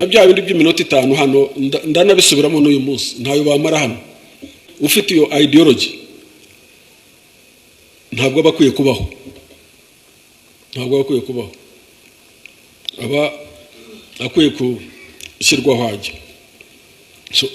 bya bindi by'iminota 5 hano ndanabisubiramo n'uyu munsi ntayo bamara hano ufite iyo ideology ntabwo bakwiye kubaho aba akwiye gushyirwaho hajya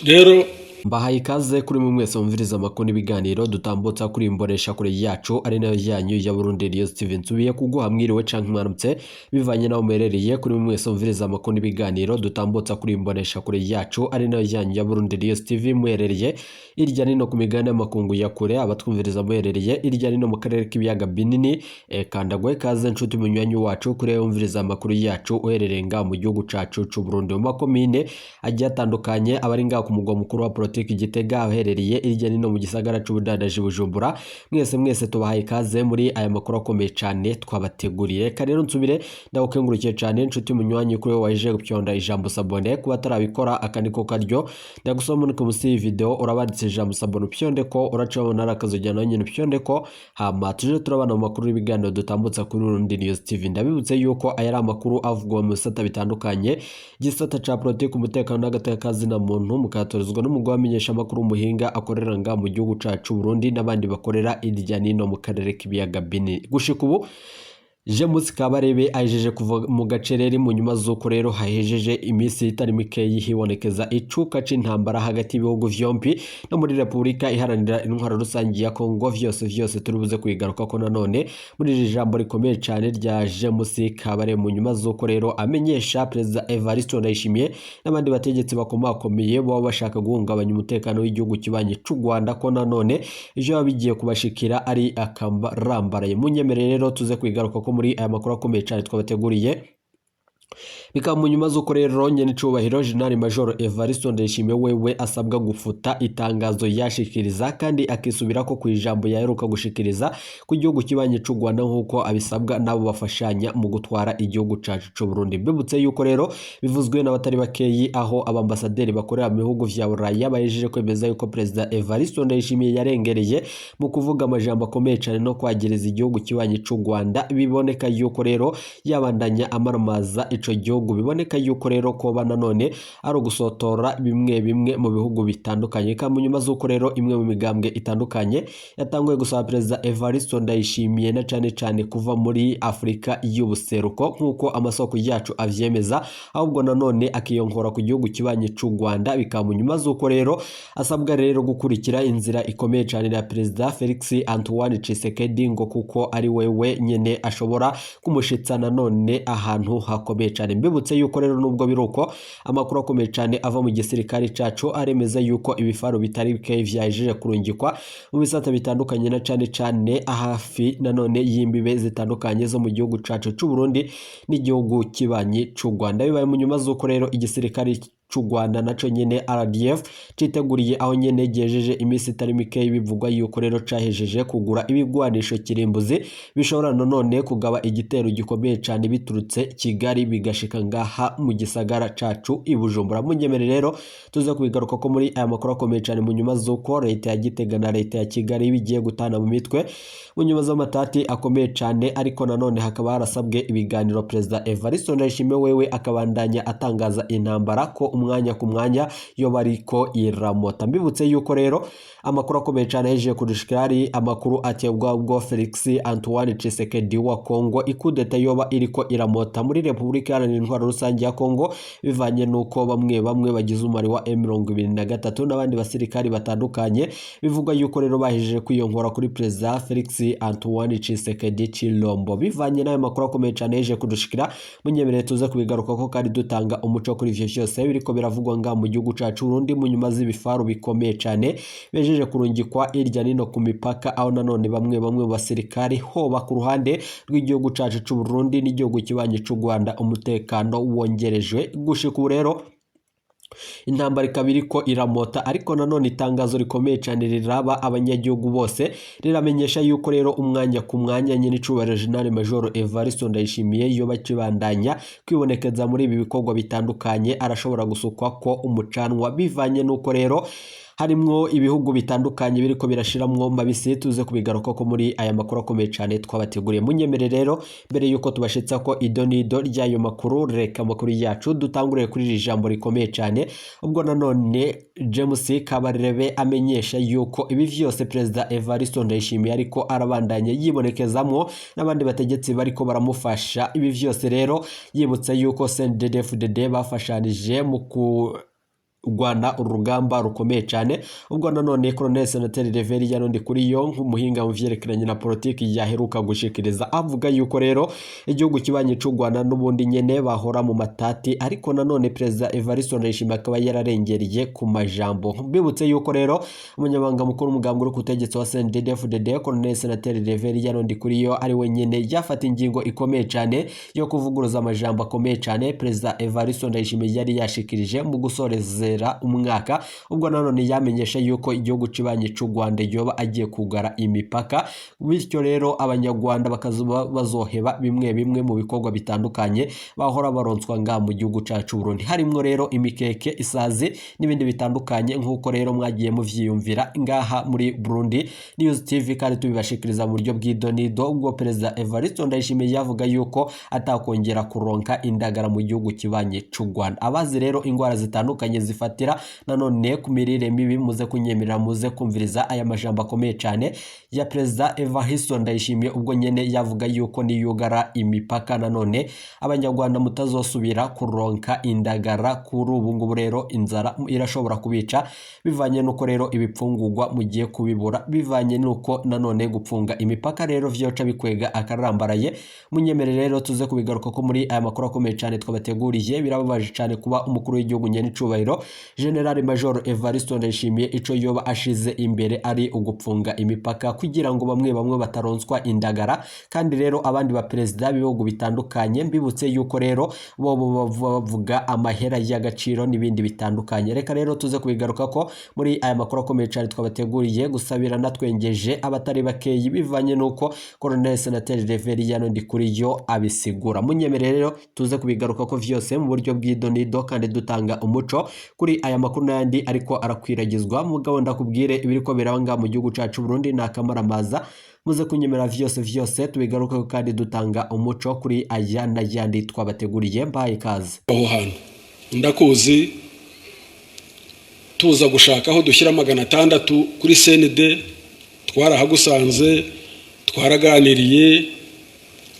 rero mbahaye ikaze kuri mwe mwese mumviriza amakuru n'ibiganiro dutambutsa kuri imbonesha kure yacu ari nayo yanyu ya Burundi News TV nsubiye kuguha mwiriwe canke mwaramutse bivanye naho mereriye kuri mwe mwese mumviriza amakuru n'ibiganiro dutambutsa kuri imbonesha kure yacu ari nayo yanyu ya Burundi News TV mwereriye irya nino ku migana y'amakungu ya kure abatwumviriza mwereriye irya nino mu karere k'ibiyaga binini kandagwe kaze nshuti munywanyi wacu kure umviriza amakuru yacu uhererenga mu gihugu cacu c'u Burundi mu makomine agiye atandukanye abari ngaho ku mugwa mukuru wa politiki Gitega aherereye irya nino mu gisagara c'ubudandaji Bujumbura mwese tubahaye ikaze muri aya makuru akomeye cyane twabateguriye rero nsubire ndagukengurukiye cyane nshuti munywanyi kuri we waje gupyonda ijambo sabone kuba tarabikora akaniko karyo ndagusoma muri musi video urabanditse ijambo sabone upyonde ko uracabona arakazojyana nyine upyonde ko hama tuje turabana mu makuru y'ibiganiro dutambutsa kuri Burundi News TV ndabibutse yuko aya ari amakuru avugwa mu bisata bitandukanye gisata ca politiki umutekano n'agatakazi na muntu mukatorizwa n'umugwa wamenyesha amakuru muhinga akorera nga mu gihugu cacu Burundi n'abandi bakorera irya nino mu karere k'ibiyaga binini gushika ubu James Kabarebe ajeje kuva mu gacereri mu nyuma z'uko rero hahejeje imisi itari mikeyi hibonekeza icuka c'intambara hagati y'ibihugu vyompi no muri Republika iharanira intwaro rusangi ya Kongo vyose turibuze kuyigaruka ko nanone muri iri jambo rikomeye cyane rya James Kabarebe mu nyuma z'uko rero amenyesha President Evariste Ndayishimiye n'abandi bategetsi bakomakomeye bo bashaka guhungabanya umutekano w'igihugu kibanye c'u Rwanda ko nanone ivyo bigiye kubashikira ari akambarambaraye munyemerere rero tuze kuyigaruka ko muri aya makuru akomeye cyane twabateguriye bikaba mu nyuma z'uko rero nyene cubahiro General Major Evariste Ndayishimiye wewe asabwa gufuta itangazo yashikiriza kandi akisubira ko kwijambo yaheruka gushikiriza ku gihugu kibanye c'u Rwanda nkuko abisabwa nabo bafashanya mu gutwara igihugu cacu c'u Burundi bibutse yuko rero bivuzwe n'abatari bakeyi aho abambasaderi bakorera mu bihugu vya Buraya bayejeje kwemeza yuko President Evariste Ndayishimiye yarengereye mu kuvuga amajambo akomeye cyane no kwagereza igihugu kibanye c'u Rwanda biboneka yuko rero yabandanya amaramaza ico gihugu biboneka yuko rero ko nanone ari ugusotora bimwe mu bihugu bitandukanye kandi mu nyuma z'uko rero imwe mu migambwe itandukanye yatanguye gusaba President Evariste Ndayishimiye na cyane kuva muri Afrika y'ubuseruko nkuko amasoko yacu avyemeza ahubwo nanone akiyonkora ku gihugu kibanye c'u Rwanda bikaba mu nyuma z'uko rero asabwa rero gukurikira inzira ikomeye cyane ya President Felix Antoine Tshisekedi ngo kuko ari wewe nyene ashobora kumushitsa nanone ahantu hakomeye cyane mbibutse yuko rero nubwo biruko amakuru akomeye cyane ava mu gisirikare cacu aremeza yuko ibifaro bitari bike vyajeje kurungikwa mu bisata bitandukanye na cyane ahafi nanone y'imbibe zitandukanye zo mu gihugu cacu c'u Burundi n'igihugu kibanye c'u Rwanda bibaye mu nyuma z'uko rero igisirikare c'u Rwanda naco nyene RDF citeguriye aho nyene gejeje imisi itari mikeyi bivugwa yuko rero cahejeje kugura ibigwanisho kirimbuzi bishobora none kugaba igitero gikomeye cyane biturutse Kigali bigashika ngaha mu gisagara cacu ibujumbura munyemere rero tuza kubigaruka ko muri aya makuru akomeye cyane mu nyuma z'uko leta ya Gitega na leta ya Kigali bigiye gutana mu mitwe mu nyuma z'amatati akomeye cyane ariko nanone hakaba harasabwe ibiganiro President Evariste Ndayishimiye wewe akabandanya atangaza intambara ko umwanya ku mwanya yo bariko iramota mbibutse yuko rero amakuru akomeye cyane yeje kudushikari amakuru atebwa ubwo Felix Antoine Tshisekedi wa Kongo ikudeta yoba iriko iramota muri Republika Iharanira Intwaro Rusangi ya Kongo bivanye nuko bamwe bagize umari wa M23 n'abandi basirikari batandukanye bivugwa yuko rero bahejeje kwiyonkora kuri President Felix Antoine Tshisekedi Chilombo bivanye nayo makuru akomeye cyane yeje kudushikira munyemerere tuza kubigaruka ko kandi dutanga umuco kuri ivyo byose biriko biravugwa nga mu gihugu cacu Burundi mu nyuma z'ibifaru bikomeye cyane bejeje kurungikwa irya nino ku mipaka aho nanone bamwe basirikari hoba ku ruhande rw'igihugu cacu c'u Burundi n'igihugu kibanye c'u Rwanda umutekano wongerejwe gushika ubu rero intambara ikabiri ko iramota ariko nanone itangazo rikomeye cyane riraba abanyagihugu bose riramenyesha yuko rero umwanya ku mwanya nyine cubahiro General Major Evariste Ndayishimiye yo bakibandanya kwibonekeza muri ibi bikorwa bitandukanye arashobora gusukwa ko umucanwa bivanye nuko rero harimwo ibihugu bitandukanye biriko birashiramwo mabisi tuze kubigaruka ko muri aya makuru akomeye cyane twabateguriye. Munyemere rero mbere yuko tubashitsa ko idonido ry'ayo makuru, reka makuru yacu dutanguriye kuri iri jambo rikomeye cyane, ubwo nanone James Kabarebe amenyesha yuko ibi vyose Perezida Evariste Ndayishimiye ariko arabandanye yibonekezamwo n'abandi bategetsi bariko baramufasha. Ibi vyose rero yibutsa yuko CNDD-FDD bafashanije mu Rwanda urugamba rukomeye cyane, ubwo nanone Colonel Senateri Reveri yarundi kuri yo nk'umuhinga mu vyerekeranye na politiki yaheruka gushikiriza avuga yuko rero igihugu kibanye cy'u Rwanda n'ubundi nyene bahora mu matati, ariko nanone Perezida Evariste Ndayishimiye akaba yararengereye ku majambo. Bibutse yuko rero umunyabanga mukuru umugambwe uri kutegetsi wa CNDD-FDD Colonel Senateri Reveri yarundi kuri yo ari we nyene yafata ingingo ikomeye cyane yo kuvuguruza amajambo akomeye cyane Perezida Evariste Ndayishimiye yari yashikirije mu gusoreza umwaka, ubwo nanone yamenyesha yuko igihugu cibanye cy'u Rwanda yoba agiye kugara imipaka, bityo rero abanyarwanda bakazuba bazoheba bimwe bimwe mu bikorwa bitandukanye bahora baronswa nga mu gihugu cacu Burundi, harimwo rero imikeke, isazi n'ibindi bitandukanye nk'uko rero mwagiye muvyiyumvira ngaha muri Burundi News TV, kandi tubibashikiriza mu buryo bw'idonido. Ubwo Perezida Evariste Ndayishimiye yavuga yuko atakongera kuronka indagara mu gihugu kibanye cy'u Rwanda. Abazi rero ingwara zitandukanye zifatira nanone ku mirire mibi muze kunyemerera muze kumviriza aya majambo akomeye cyane ya Perezida Evariste Ndayishimiye, ubwo nyene yavuga yuko niyugara imipaka nanone abanyarwanda mutazosubira kuronka indagara. Kuri ubu ngubu rero inzara irashobora kubica bivanye nuko rero ibipfungurwa mugiye kubibura, bivanye nuko nanone gupfunga imipaka rero vyoca bikwega akarambaraye. Munyemere rero tuze kubigaruka ko muri aya makuru akomeye cyane twabateguriye. Birababaje cyane kuba umukuru w'igihugu nyene icubahiro General Major Evariste Ndayishimiye ico yoba ashize imbere ari ugupfunga imipaka kugira ngo bamwe bataronswa indagara, kandi rero abandi ba perezida b'ibihugu bitandukanye mbibutse yuko rero bo bavuga amahera y'agaciro n'ibindi bitandukanye. Reka rero tuze kubigaruka ko muri aya makuru akomeye cyane twabateguriye, gusabira natwengeje abatari bakeyi bivanye nuko Colonel Senateri Reveri yarundi kuri yo abisigura. Munyemere rero tuze kubigaruka ko vyose mu buryo bw'idonido kandi dutanga umuco kuri aya makuru n'ayandi ariko arakwiragizwa. Mugabo ndakubwire ibiriko biranga mu gihugu cacu Burundi n'akamaramaza, muze kunyemera vyose tubigaruka kandi dutanga umuco kuri aya n'ayandi twabateguriye. Mbaye kaze aho hantu ndakuzi tuza gushaka aho dushyira 600 kuri CND, twarahagusanze twaraganiriye,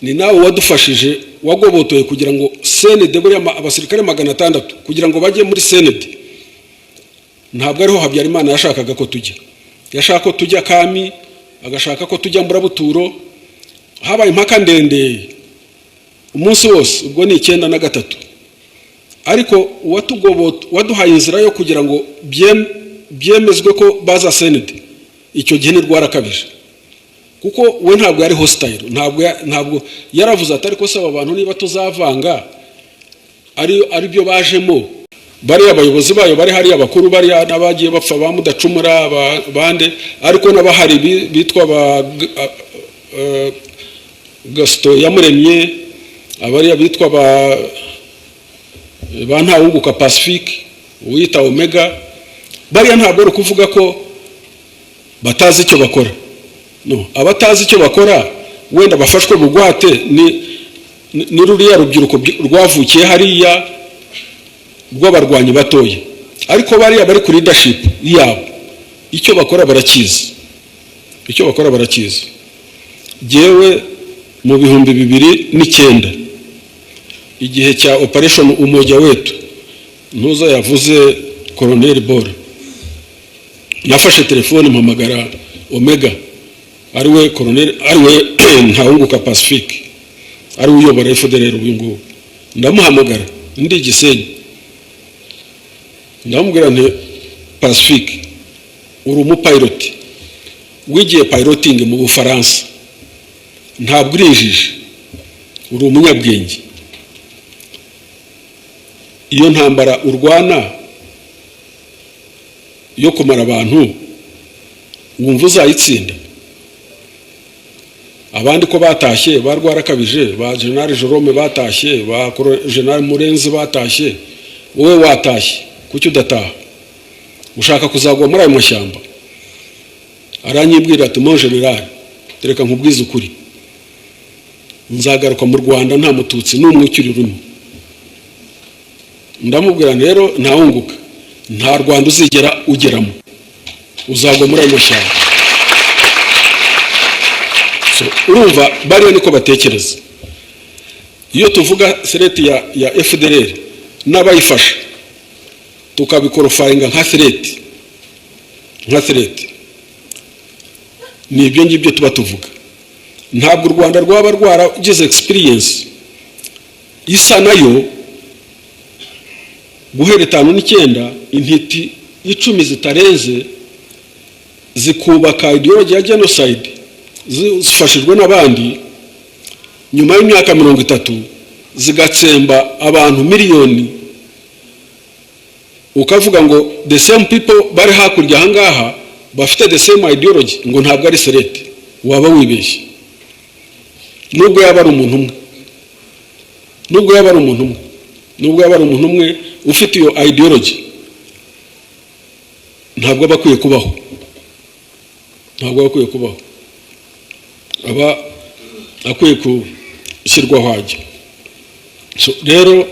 ni nawe wadufashije wagobotoye kugira ngo CND buri abasirikare 600 kugira ngo bajye muri CND. Ntabwo ariho Habyarimana yashakaga ko tujya, yashaka ko tujya Kami, agashaka ko tujya Mburabuturo. Habaye impaka ndende umunsi wose, ubwo ni 93, ariko waduhaye inzira yo kugira ngo byemezwe ko baza CND. Icyo gihe ni rwarakabije kuko we ntabwo yari hostile, ntabwo yaravuze atari ko saba abantu niba tuzavanga ari byo bajemo. Bari abayobozi bayo bari hari abakuru bari nabagiye bapfa bamudacumura bande, ariko nabahari bitwa ba Gaston Yamuremye, abari bitwa ba Ntawunguka Pacifique, wita Omega. Bari ntabwo ari kuvuga ko batazi icyo bakora, no, abatazi icyo bakora wenda bafashwe bugwate ni ruriya rubyiruko rwavukiye hariya rw'abarwanyi batoye, ariko bari kuri leadership yabo icyo bakora barakizi, jewe mu 2009 igihe cya operation Umoja Wetu ntuza yavuze Colonel Bora, nafashe telefone mpamagara Omega, ariwe Colonel, ariwe Ntawunguka Pacifique, ari uyobora FDLR uyu ngo, ndamuhamagara ndi Gisenyi, ndamubwira nti Pacifique uri umupilot wigiye piloting mu Bufaransa, ntabwo urinjije, uri umunyabwenge. Iyo ntambara urwana yo kumara abantu wumva uzayitsinda. Abandi ko batashye barwarakabije, ba General Jerome batashye, ba General Murenzi batashye, wowe watashye kuki udataha? ushaka kuzagwa muri ayo mashyamba. Aranyibwira ati mon general, tereka nkubwize ukuri, nzagaruka mu Rwanda nta mututsi n'umwe ukiri urimo. Ndamubwira rero ntawunguka, nta Rwanda uzigera ugeramo, uzagwa muri ayo mashyamba. Urumva bariyo niko batekereza. Iyo tuvuga threat ya FDLR n'abayifasha tukabikorofaringa nka threat, ni ibyo ngibyo tuba tuvuga. Ntabwo u Rwanda rwaba rwaragize experience isa nayo guhera 59 intiti 10 zitarenze zikubaka ideology ya genocide zifashijwe n'abandi, nyuma y'imyaka 30 zigatsemba abantu miliyoni, ukavuga ngo the same people bari hakurya ahangaha bafite the same ideology, ngo ntabwo ari threat. Waba wibeshye. Nubwo yaba ari umuntu umwe, ufite iyo ideology, ntabwo bakwiye kubaho, aba akwiye gushyirwaho ajya. Rero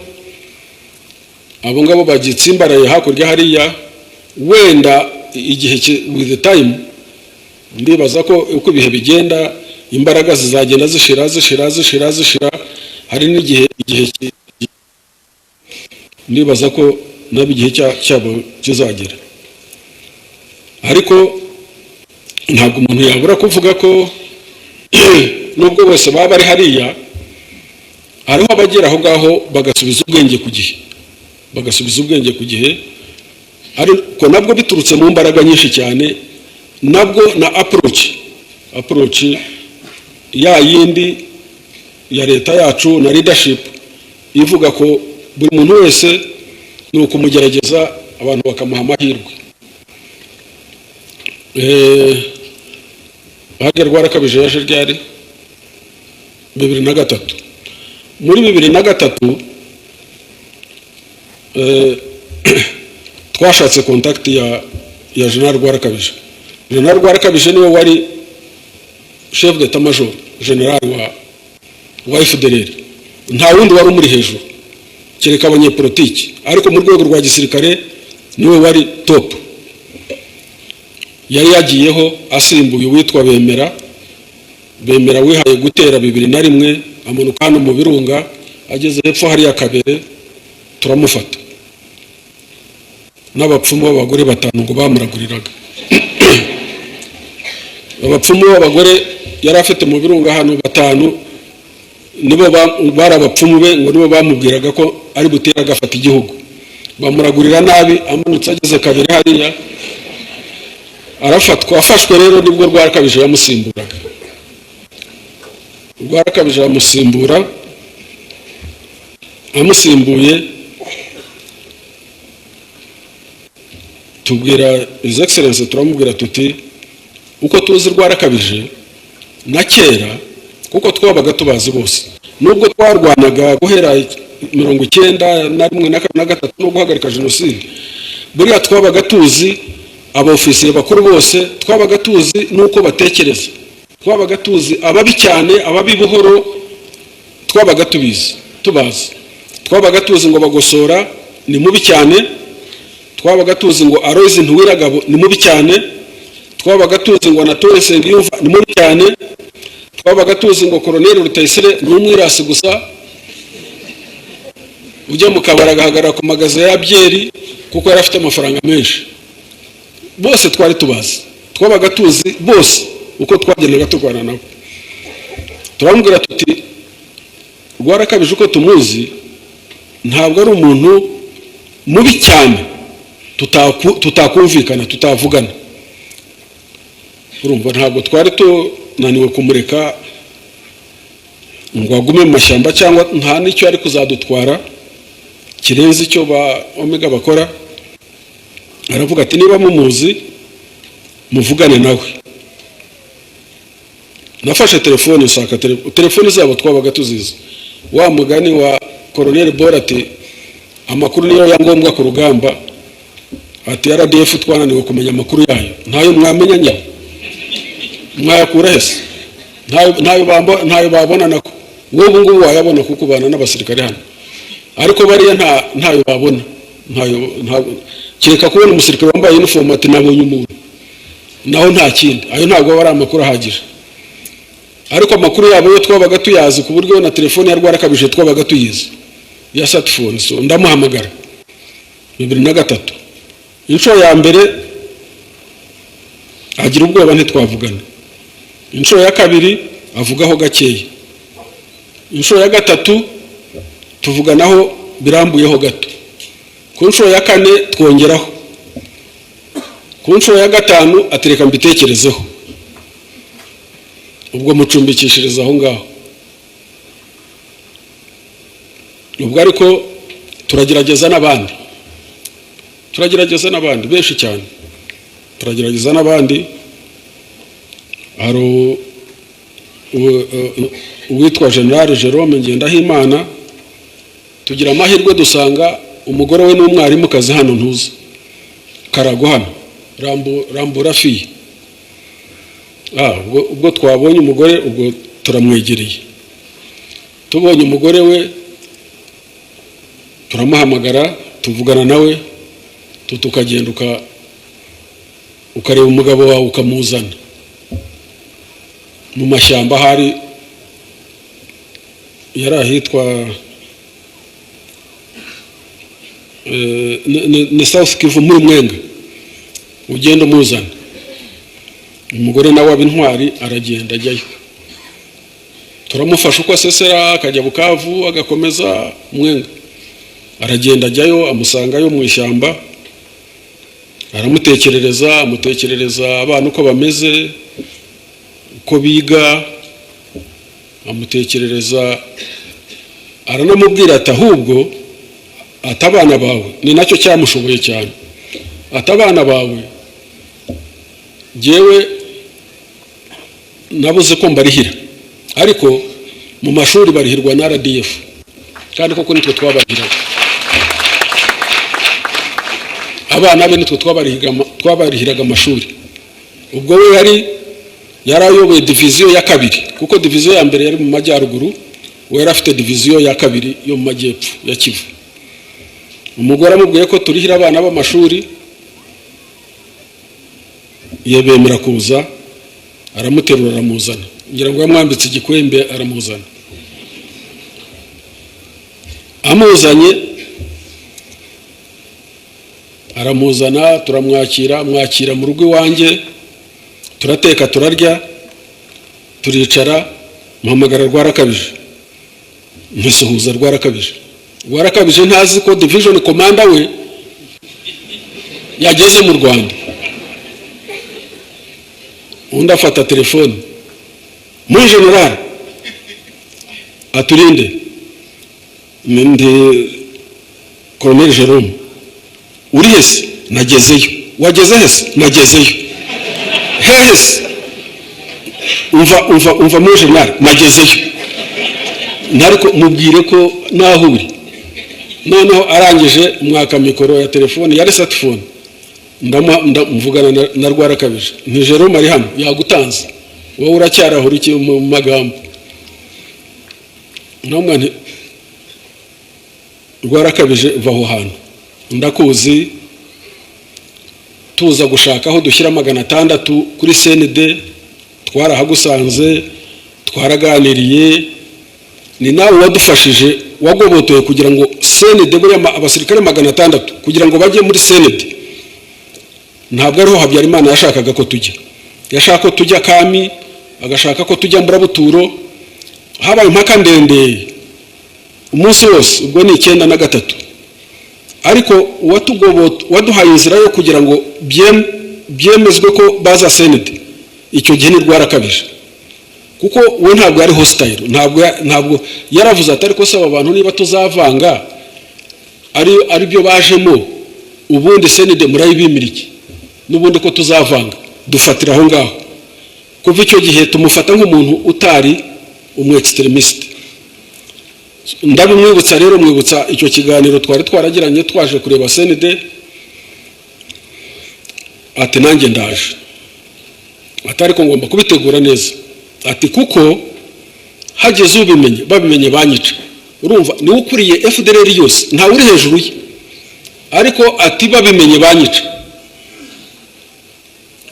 abo ngabo bagitsimbaraye hakurya hariya, wenda igihe with the time ndibaza ko uko ibihe bigenda imbaraga zizagenda zishira, hari n'igihe ndibaza ko nabi igihe cyabo kizagera. Ariko ntabwo umuntu yabura kuvuga ko nubwo bose baba bari hariya, hariho abagera aho ngaho bagasubiza ubwenge ku gihe, ariko nabwo biturutse mu mbaraga nyinshi cyane, nabwo na approach ya yindi ya leta yacu na leadership ivuga ko buri muntu wese ni ukumugerageza, abantu bakamuha amahirwe. Hagera Rwarakabije yaje ryari 2003. Muri 2003 twashatse contact ya General Rwarakabije. General Rwarakabije niwe wari chef d'état major general wa FDLR, nta wundi wari muri hejuru kereka abanyepolitiki, ariko mu rwego rwa gisirikare niwe wari top. Yari yagiyeho asimbuye witwa Bemera wihaye gutera 2001, amanuka hano mu Birunga, ageze hepfo hariya Kabere turamufata n'abapfumu b'abagore 5 ngo bamuraguriraga. Abapfumu b'abagore yari afite mu Birunga hano 5, nibo bari abapfumu be, ngo nibo bamubwiraga ko ari butera agafata igihugu. Bamuragurira nabi, amanutse ageze Kabere hariya arafatwa. Afashwe rero nibwo Rwarakabije yamusimburaga. Rwarakabije amusimbuye, tubwira His Excellency, turamubwira tuti uko tuzi Rwarakabije na kera, kuko twabaga tubazi bose, nubwo twarwanaga guhera 1991 na 3 no guhagarika jenoside, buriya twabaga tuzi abofisiye bakuru bose, twabaga tuzi nuko batekereza, twabaga tuzi ababi cyane, ababi buhoro, twabaga tubazi, twabaga tuzi ngo Bagosora ni mubi cyane, twabaga tuzi ngo Aloys Ntuwiragabo ni mubi cyane, twabaga tuzi ngo Anatole Nsengiyumva ni mubi cyane, twabaga tuzi ngo Colonel Rutayisire ni umwirasi gusa, ujya mu kabara agahagarara ku magaze ya byeri kuko yari afite amafaranga menshi. Bose twari tubazi, twabaga tuzi bose uko twagendaga turwana nabo. Turamubwira tuti Rwarakabije uko tumuzi ntabwo ari umuntu mubi cyane tutakumvikana, tutavugana. Urumva ntabwo twari tunaniwe kumureka ngo agume mu mashyamba, cyangwa nta n'icyo ari kuzadutwara kirenze icyo ba Omega bakora. Aravuga ati niba mumuzi muvugane nawe. Nafashe telefone, nsaka telefone zabo twabaga tuzizi. Wa mugani wa Colonel Borati, amakuru niyo ya ngombwa ku rugamba, ati RDF twananiwe kumenya amakuru yayo. Ntayo mwamenya nyine, mwayakura hese? Ntayo babona nako. Wowe ngubu wayabona kuko bana n'abasirikare hano, ariko bariya ntayo babona. Ntayo kireka kubona umusirikare wambaye uniform ati nabonye umuntu, naho nta kindi. Ayo ntabwo bari amakuru ahagije. Ariko amakuru yabo yo twabaga tuyazi ku buryo na telefone ya Rwarakabije twabaga tuyizi ya smartphone. So ndamuhamagara 2003 inshuro ya mbere agira ubwoba ntitwavugana. Inshuro ya kabiri avugaho gakeya. Inshuro ya gatatu tuvuganaho birambuyeho gato. Ku nshuro ya kane twongeraho. Ku nshuro ya gatanu atereka mbitekerezeho. Ubwo mucumbikishiriza aho ngaho. Ubwo ariko turagerageza n'abandi benshi cyane. Turagerageza n'abandi. Hari uwitwa General Jerome Ngendahimana, tugira amahirwe dusanga umugore we n'umwarimu kazi hano ntuza Karago hano Rambura fi. Ubwo twabonye umugore ubwo turamwegereye. Tubonye umugore we turamuhamagara tuvugana nawe, tukagenda ukareba umugabo wawe ukamuzana mu mashyamba. Hari yari ahitwa ni South Kivu muri Mwenga, ugenda umuzana. Umugore nawe ab'intwari aragenda ajyayo, turamufasha uko asesera akajya Bukavu agakomeza Mwenga. Aragenda ajyayo amusangayo mu ishyamba, amutekerereza abana uko bameze, uko biga, amutekerereza. Aranamubwira ati ahubwo atabana bawe, ni nacyo cyamushoboye cyane, atabana bawe jewe nabuze ko mbarihira, ariko mu mashuri barihirwa na RDF, kandi koko nitwe twabarihiraga. Abana be nitwe twabarihiraga amashuri. Ubwo we yari ayoboye diviziyo ya kabiri, kuko diviziyo ya mbere yari mu majyaruguru, we yari afite diviziyo ya kabiri yo mu majyepfo ya Kivu. Umugore amubwiye ko turihira abana b'amashuri, yebemera kuza, aramuterura aramuzana. Ngira ngo yamwambitse igikwembe aramuzana. Amuzanye aramuzana, turamwakira mu rugo iwanjye, turateka turarya, turicara, muhamagara Rwarakabije. Ntisuhuza Rwarakabije ntazi ko division commander we yageze mu Rwanda. Undi afata telefone, mu general aturinde, ndi Colonel Jerome. Uri hese? Nagezeyo. Wageze hese? Nagezeyo. Hese? Umva mu general, nagezeyo. Nariko mubwire ko naho uri. Noneho arangije umwaka mikoro ya telefone ya smartphone, ndamuvugana na Rwarakabije. Ni Jerome ari hano yagutanze, wowe uracyarahura iki mu magambo? Namwe Rwarakabije vaho hano, ndakuzi, tuza gushaka aho dushyira 600 kuri CND, twarahagusanze, twaraganiriye. Ni nawe wadufashije, wagobotoye kugira ngo CND buri abasirikare 600 kugira ngo bajye muri CND. Ntabwo ariho Habyarimana yashakaga ko tujya, yashaka ko tujya Kami, agashaka ko tujya Mburabuturo. Habaye impaka ndende umunsi wose, ubwo ni 93. Ariko waduhaye inzira yo kugira ngo byemezwe ko baza CND. Icyo gihe ni Rwarakabije, kuko we ntabwo yari hostile, ntabwo yaravuze atari ko saba abantu niba tuzavanga ari byo bajemo, ubundi CND murayibimiriki, n'ubundi ko tuzavanga dufatira aho ngaho. Kuva icyo gihe tumufata nk'umuntu utari extremist. Ndabimwibutsa rero, mwibutsa icyo kiganiro twari twaragiranye twaje kureba CND. ati nanjye ndaje, atari ko ngomba kubitegura neza, ati kuko hageze babimenye banyica. Urumva ni ukuriye FDLR yose, nta uri hejuru ye, ariko ati babimenye banyica.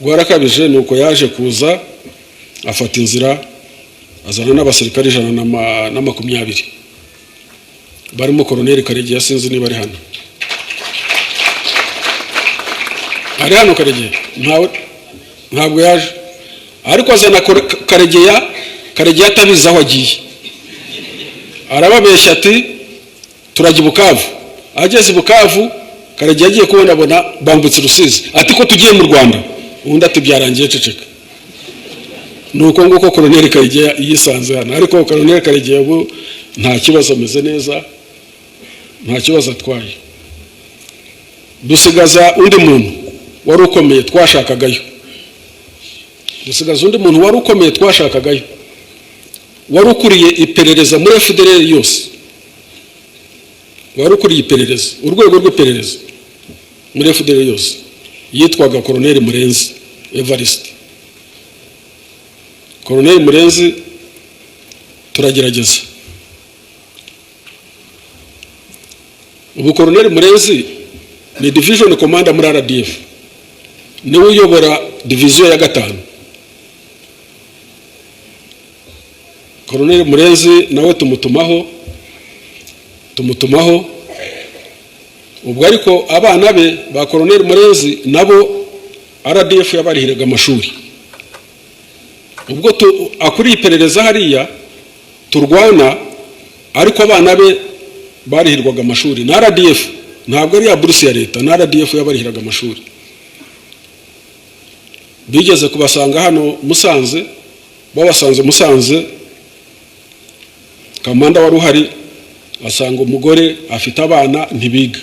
Rwarakabije nuko yaje kuza afata inzira azana n'abasirikare 120 barimo Colonel Karegeya, sinzi niba ari hano. Ari hano Karegeya? Ntabwo yaje, ariko azana Karegeya atabizi aho agiye. Arababeshya ati turajya Bukavu. Ageze Bukavu Karegeya agiye kubona bambutse Rusizi, ati ko tugiye mu Rwanda. Undi ati byarangiye ceceka. Nuko nguko Colonel Karegeya yisanze hano, ariko Colonel Karegeya ubu nta kibazo, ameze neza, nta kibazo atwaye. Dusigaza undi muntu wari ukomeye twashakagayo. Wari ukuriye iperereza muri FDLR yose, wari ukuriye iperereza, urwego rw'iperereza muri FDLR yose, yitwaga Colonel Murenzi Evariste. Colonel Murenzi turagerageza. Ubu Colonel Murenzi ni division commander muri RDF, niwe uyobora division ya 5. Colonel Murenzi nawe tumutumaho ubwo, ariko abana be ba Colonel Murenzi nabo RDF yabarihiraga amashuri. Ubwo akuri iperereza hariya turwana, ariko abana be barihirwaga amashuri na RDF, ntabwo ari ya buruse ya leta, na RDF yabarihiraga amashuri. Bigeze kubasanga hano Musanze, babasanze Musanze, kamanda wari uhari asanga umugore afite abana ntibiga.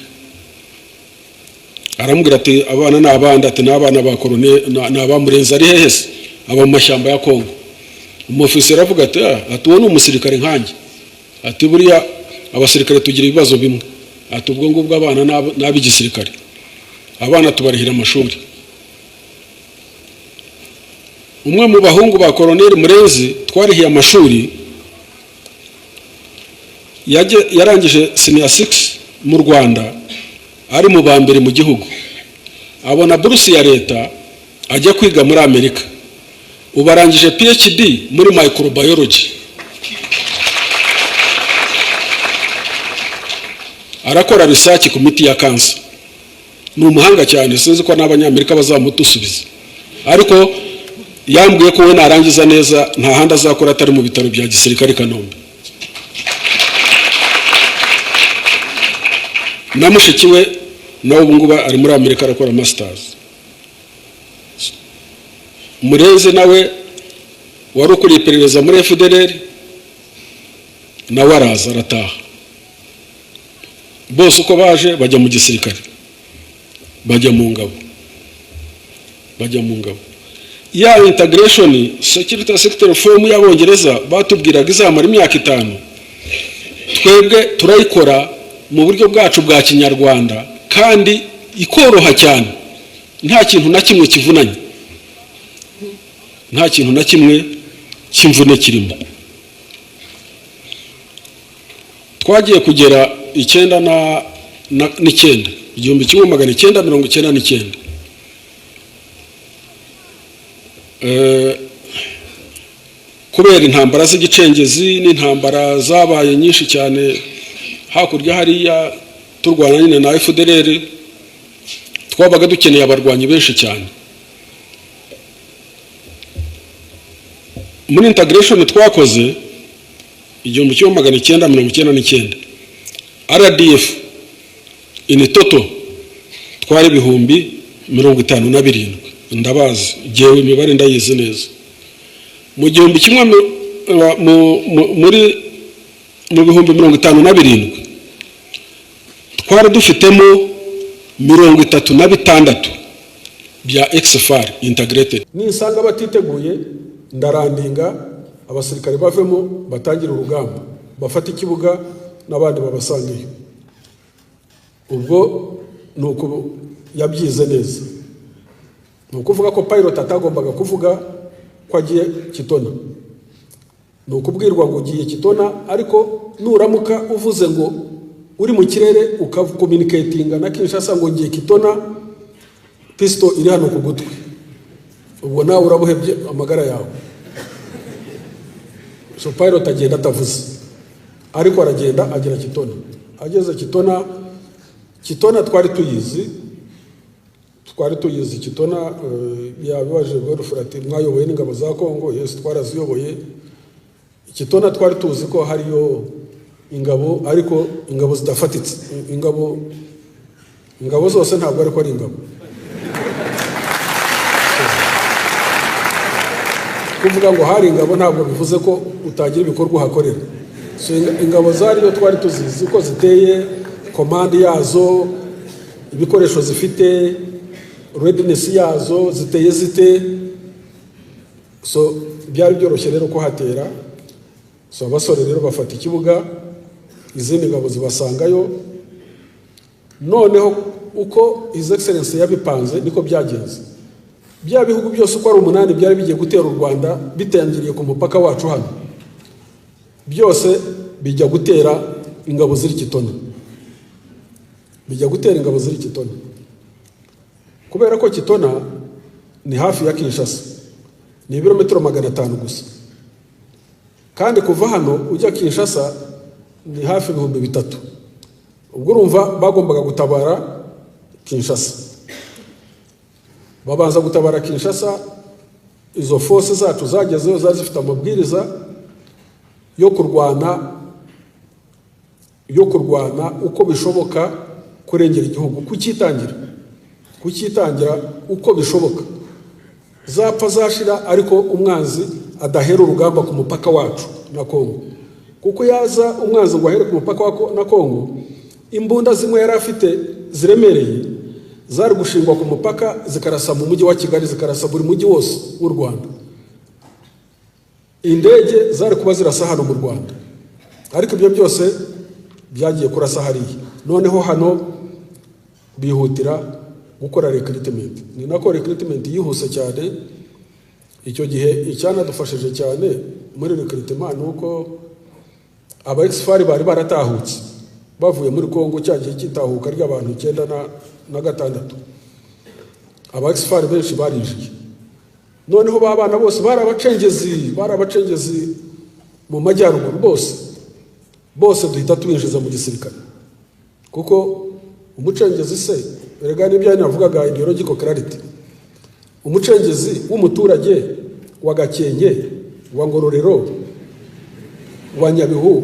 Aramubwira ati abana n'abandi, ati n'abana ba Colonel n'abamurenza ari hehese, aba mu mashyamba ya Kongo. Umufiseri avuga ati uwo ni umusirikare nkanjye, ati buriya abasirikare tugira ibibazo bimwe, ati ubwo ngubwo abana n'abigisirikare, abana tubarihira amashuri. Umwe mu bahungu ba Colonel Murenzi twarihiye amashuri yarangije senior 6 mu Rwanda, ari mu bambere mu gihugu, abona buruse ya leta ajya kwiga muri Amerika. Ubarangije PhD muri microbiology, arakora research ku miti ya cancer. Ni umuhanga cyane, sinzi ko n'abanyamerika bazamutusubiza, ariko yambwiye ko we narangiza neza nta handi azakora atari mu bitaro bya gisirikare Kanombe. Na mushiki we nawe ubu ngubu ari muri Amerika arakora masters. Murenzi nawe wari ukuriye iperereza muri FDLR, nawe araza arataha. Bose uko baje bajya mu gisirikare, bajya mu ngabo. Ya integration security sector reform y'Abongereza batubwiraga izamara imyaka 5, twebwe turayikora mu buryo bwacu bwa Kinyarwanda, kandi ikoroha cyane, nta kintu na kimwe kivunanye, nta kintu na kimwe kimvune kirimo. Twagiye kugera 1999, kubera intambara z'igicengezi n'intambara zabaye nyinshi cyane hakurya hariya turwana nyine na FDLR, twabaga dukeneye abarwanyi benshi cyane. Muri integration twakoze 1999, RDF in total twari 57,000. Ndabazi jewe imibare ndayizi neza. Mu gihumbi kimwe muri 57,000 twari dufitemo 36 bya XFR integrated. Nisanga batiteguye ndarandinga abasirikare bavemo batangira urugamba, bafata ikibuga n'abandi babasangiye. Ubwo nuko yabyize neza. ni ukuvuga ko pilot atagombaga kuvuga ko agiye Kitona, ni ukubwirwa ngo ugiye Kitona, ariko nuramuka uvuze ngo uri mu kirere ukakomunikatinga na Kinshasa ngo ngiye Kitona, pistol iri hano ku gutwi, ubwo nawe urabuhebye amagara yawe. So pilot agenda atavuze, ariko aragenda agera Kitona. Ageze Kitona twari tuyizi Kitona, yabibaje Godfrey mwayoboye n'ingabo za Kongo. Yes, twaraziyoboye. Kitona twari tuzi ko hariyo ingabo, ariko ingabo zidafatitse. Ingabo zose ntabwo ariko ari ingabo. Kuvuga ngo hari ingabo ntabwo bivuze ko utagira ibikorwa hakorera. So ingabo zariyo twari tuzizi ko ziteye, command yazo, ibikoresho zifite, readiness yazo ziteye zite. So byari byoroshye rero ko hatera. So abasore rero bafata ikibuga, izindi ngabo zibasangayo. Noneho uko His Excellency yabipanze niko byagenze. Bya bihugu byose uko ari 8 byari bigiye gutera u Rwanda bitangiriye ku mupaka wacu hano, byose bijya gutera ingabo ziri Kitona, kubera ko Kitona ni hafi ya Kinshasa, ni ibirometero 500 gusa, kandi kuva hano ujya Kinshasa ni hafi 3000. Ubwo urumva bagombaga gutabara Kinshasa, babanza gutabara Kinshasa. Izo force zacu zagezeho zazifite amabwiriza yo kurwana uko bishoboka kurengera igihugu, kukitangira uko bishoboka, zapfa zashira, ariko umwanzi adahera urugamba ku mupaka wacu na Kongo. Kuko yaza umwanzi ngo ahere ku mupaka na Kongo, imbunda zimwe yari afite ziremereye zari gushingwa ku mupaka zikarasa mu mujyi wa Kigali, zikarasa buri mujyi wose w'u Rwanda. Indege zari kuba zirasa hano mu Rwanda, ariko ibyo byose byagiye kurasa hariya. Noneho hano bihutira gukora recruitment, ni nako recruitment yihuse cyane. Icyo gihe icyanadufashije cyane muri recruitment nuko aba ex-FARI bari baratahutse bavuye muri Kongo, cyagiye kitahuka ry'abantu 96. Aba ex-FARI benshi barinjiye. Noneho babana bose barabacengezi mu majyaruguru, bose duhita tubinjiza mu gisirikare. Kuko umucengezi se erega n'ibyo navugaga ideological clarity, umucengezi w'umuturage wa Gakenke, wa Ngororero, wa Nyabihu,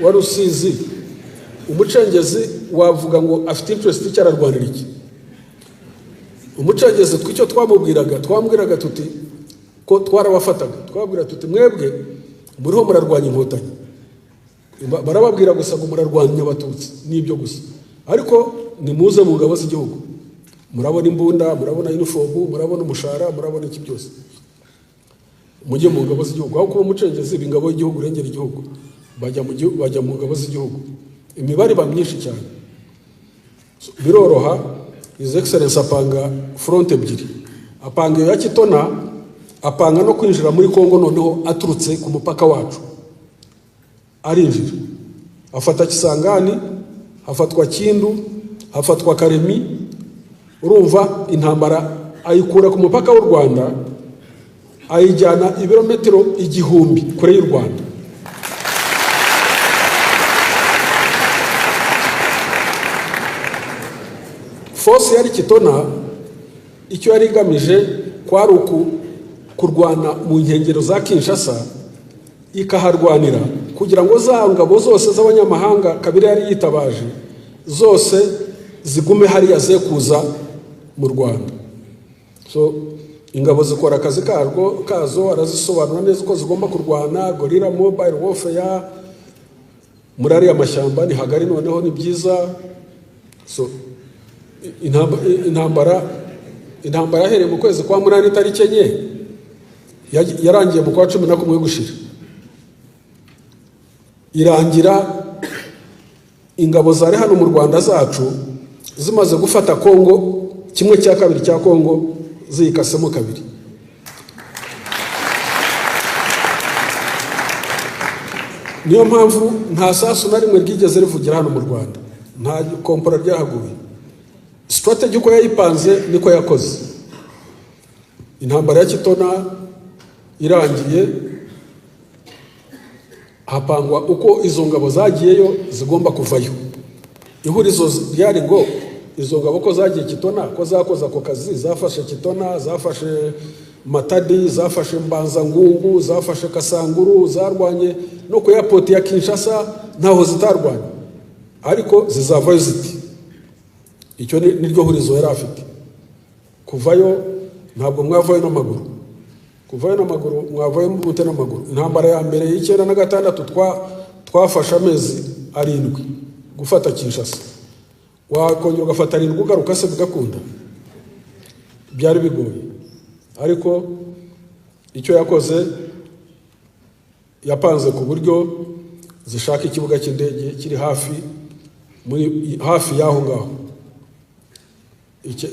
wa Rusizi, umucengezi wavuga ngo afite interest cyararwanira iki? Umucengezi twicyo twamubwiraga tuti ko twarabafataga, twabwira tuti mwebwe muriho murarwanya inkotanyi. Barababwira gusa ngo murarwanya abatutsi, nibyo gusa, ariko nimuze mu ngabo z'igihugu, murabona imbunda, murabona uniform, murabona umushara, murabona iki byose, mujye mu ngabo z'igihugu. Aho kuba umucengezi b'ingabo y'igihugu urengera igihugu, bajya mu ngabo z'igihugu. Imibare ba myinshi cyane, biroroha. His Excellency apanga front ebyiri, apanga iyo ya Kitona, apanga no kwinjira muri Kongo. Noneho aturutse ku mupaka wacu arinjira, afata Kisangani, hafatwa Kindu, hafatwa Karemi. Urumva intambara ayikura ku mupaka w'u Rwanda ayijyana ibirometero 1000 kure y'u Rwanda. Force yari Kitona icyo yari igamije kwari kurwana mu nkengero za Kinshasa, ikaharwanira kugira ngo za ngabo zose z'abanyamahanga Kabila yari yitabaje zose zigume hariya ze kuza mu Rwanda. So ingabo zikora akazi kazo, arazisobanura neza uko zigomba kurwana, gorilla mobile warfare, muri ariya mashyamba ni hagari, noneho ni byiza. So intambara yahereye mu kwezi kwa 8 tariki 9, yarangiye mu kwa 11 gushira. Irangira ingabo zari hano mu Rwanda zacu zimaze gufata Kongo 1/2 cya Kongo ziyikasemo kabiri. Niyo mpamvu nta sasu na rimwe ryigeze rivugira hano mu Rwanda, nta kompora ryahaguye. Strategy uko yayipanze niko yakoze. Intambara ya Kitona irangiye, hapangwa uko izo ngabo zagiyeyo zigomba kuvayo. Ihurizo ryari ngo izo ngabo ko zagiye Kitona, ko zakoza ako kazi, zafashe Kitona, zafashe Matadi, zafashe Mbanza Ngungu, zafashe Kasanguru, zarwanye no ku airport ya Kinshasa, ntaho zitarwanye, ariko zizavayo ziti. Icyo niryo hurizo yari afite. Kuvayo ntabwo mwavayo n'amaguru, kuvayo n'amaguru mwavayo mubute n'amaguru. Intambara ya mbere y'96 twafashe amezi 7 gufata Kinshasa. Wakongera ugafata 7 ugaruka se bigakunda, byari bigoye. Ariko icyo yakoze, yapanze ku buryo zishaka ikibuga cy'indege kiri hafi yaho ngaho.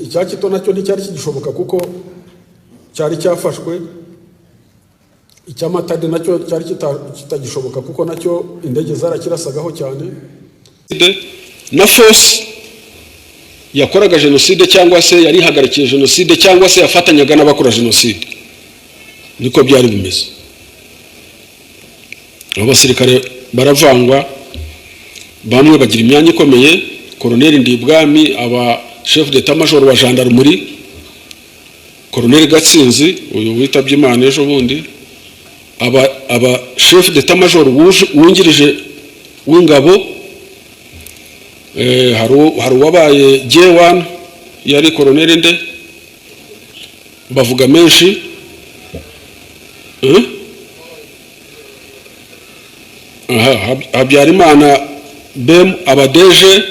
Icya Kitona cyo nticyari kigishoboka kuko cyari cyafashwe. Icya Matadi nacyo cyari kitagishoboka kuko nacyo indege zarakirasagaho cyane. Na force yakoraga jenoside cyangwa se yari hagarikiye jenoside cyangwa se yafatanyaga n'abakora jenoside, niko byari bimeze. Abasirikare baravangwa, bamwe bagira imyanya ikomeye. Colonel Ndibwami aba chef d'état major wa gendarmerie, Colonel Gatsinzi uyu witabye Imana ejo bundi aba chef d'état major wungirije w'ingabo. Hari wabaye J1 yari Colonel nde bavuga menshi. Habyarimana Bem abadeje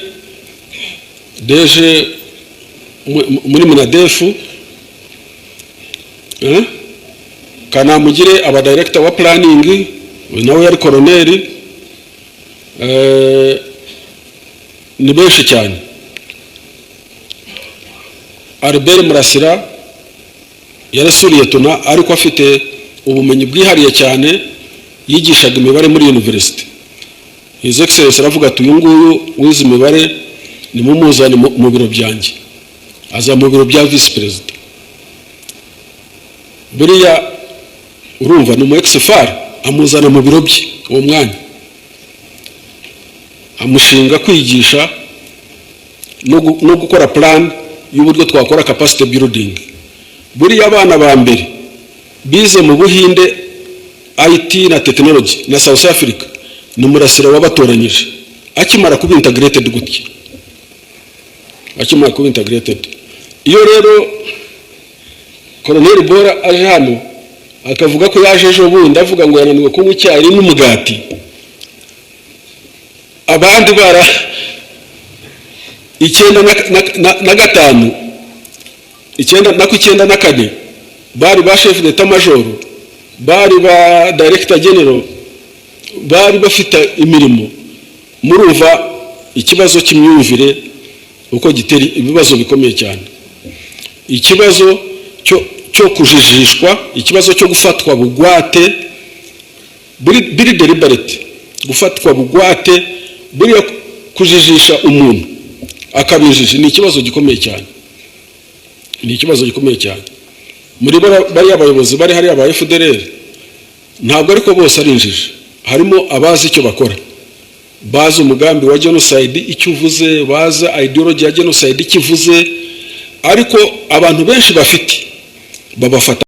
muri Munadefu. Kanamugire aba director wa planning, nawe yari Colonel. Ni benshi cyane. Albert Murasira yarasuriye tuna, ariko afite ubumenyi bwihariye cyane, yigishaga imibare muri university. His Excellency aravuga ati uyu nguyu wize imibare ni mumuzane mu biro byanjye. Aza mu biro bya vice president. Buriya urumva ni mu ex-FAR, amuzana mu biro bye uwo mwanya, amushinga kwigisha no gukora plan y'uburyo twakora capacity building. Buriya abana ba mbere bize mu Buhinde IT na technology na South Africa ni Murasira wabatoranyije akimara kuba integrated gutya, akimara kuba integrated. Iyo rero Colonel Bora aje hano akavuga ko yaje ejo bundi avuga ngo yananiwe kunywa icyayi n'umugati, abandi bara 95 94 bari ba chef d'état major, bari ba director general, bari bafite imirimo. Murumva ikibazo cy'imyumvire uko gitera ibibazo bikomeye cyane. Ikibazo cyo kujijishwa, ikibazo cyo gufatwa bugwate, biri deliberate, gufatwa bugwate, buri kujijisha umuntu akabijije, ni ikibazo gikomeye cyane, ni ikibazo gikomeye cyane. Muri bari abayobozi bari hari aba FDLR, ntabwo ariko bose ari injiji. Harimo abazi icyo bakora, bazi umugambi wa genocide icyo uvuze, bazi ideology ya genocide icyo ivuze, ariko abantu benshi bafite babafata